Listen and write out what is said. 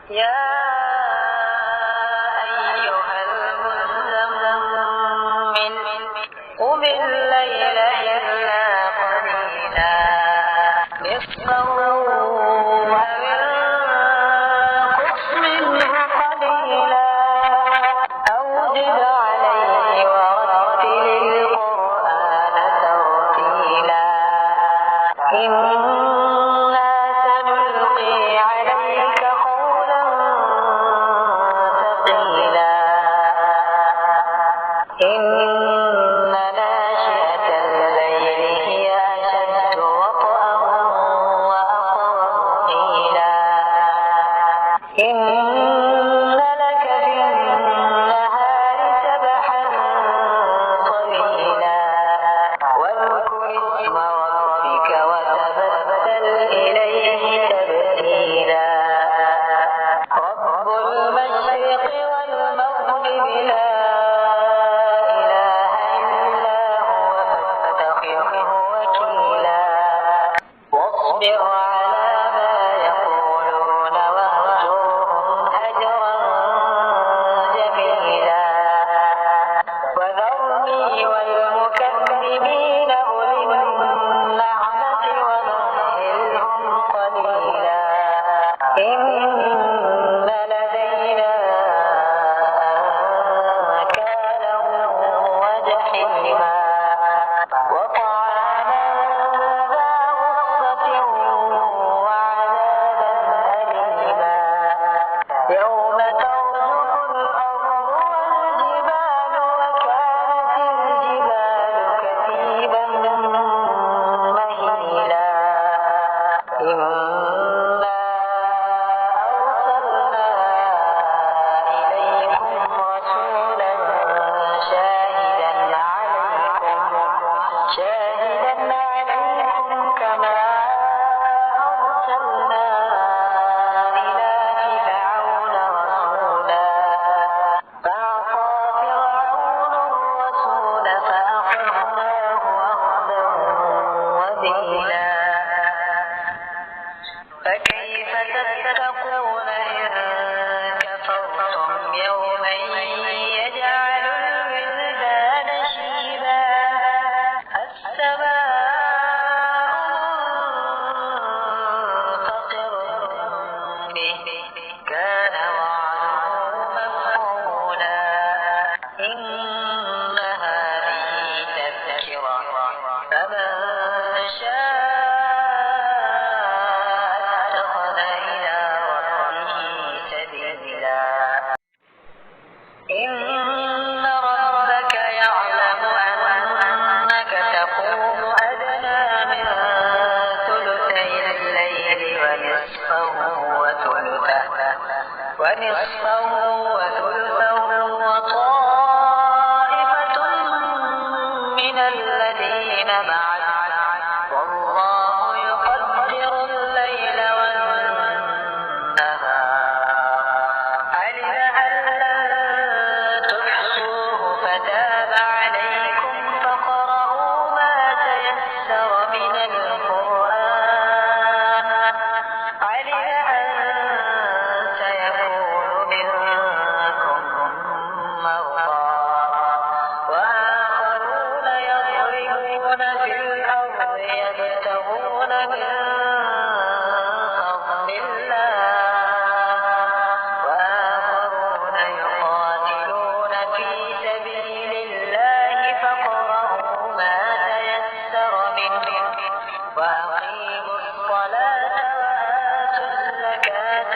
يا أيها المزمل قم الليل إلا قليلا نصفه أو انقص منه قليلا أو زد عليه ورتل القرآن ترتيلا إنا سنلقي عليك قولا ثقيلا إن ناشئة الليل هي أشد وطئا وأقوم قيلا إن لك في النهار سبحا طويلا واذكر اسم ربك وتبتل إليه تبتيلا رب المشرق والمغرب لا إله إلا هو فاتخذه وكيلا واصبر على ما يقولون واهجرهم هجرا جميلا وذرني والمكذبين أولي النعمة ومهلهم قليلا إن لدينا أنكالا وجحيما وطعاما ذا غصة وعذابا أليما يوم ترجف الأرض والجبال وكانت الجبال كثيبا مهيلا إنا أرسلنا إليكم رسولا شاهدا عليكم كما أرسلنا إلى فرعون رسولا فعصى فرعون الرسول فأخذناه أخذا وبيلا فكيف تتقون إن كفرتم يوما يجعل الولدان شيبا السماء منفطر به كان وعده مفعولا إن هذه تذكرة فمن شاء اتخذ إلى ربه سبيلا إن ربك يعلم أنك تقوم أدنى من ثلثي الليل ونصفه وثلثه وطائفة من الذين معك والله يقدر الليل والنهار علم أن لن تحصوه فتاب عليكم فاقرؤوا ما تيسر من القرآن علم أن سيكون منكم مرضى وآخرون يضربون في الأرض يبتغون من فضل الله وآخرون يقاتلون في سبيل الله فاقرؤوا ما تيسر منه وأقيموا الصلاة وآتوا الزكاة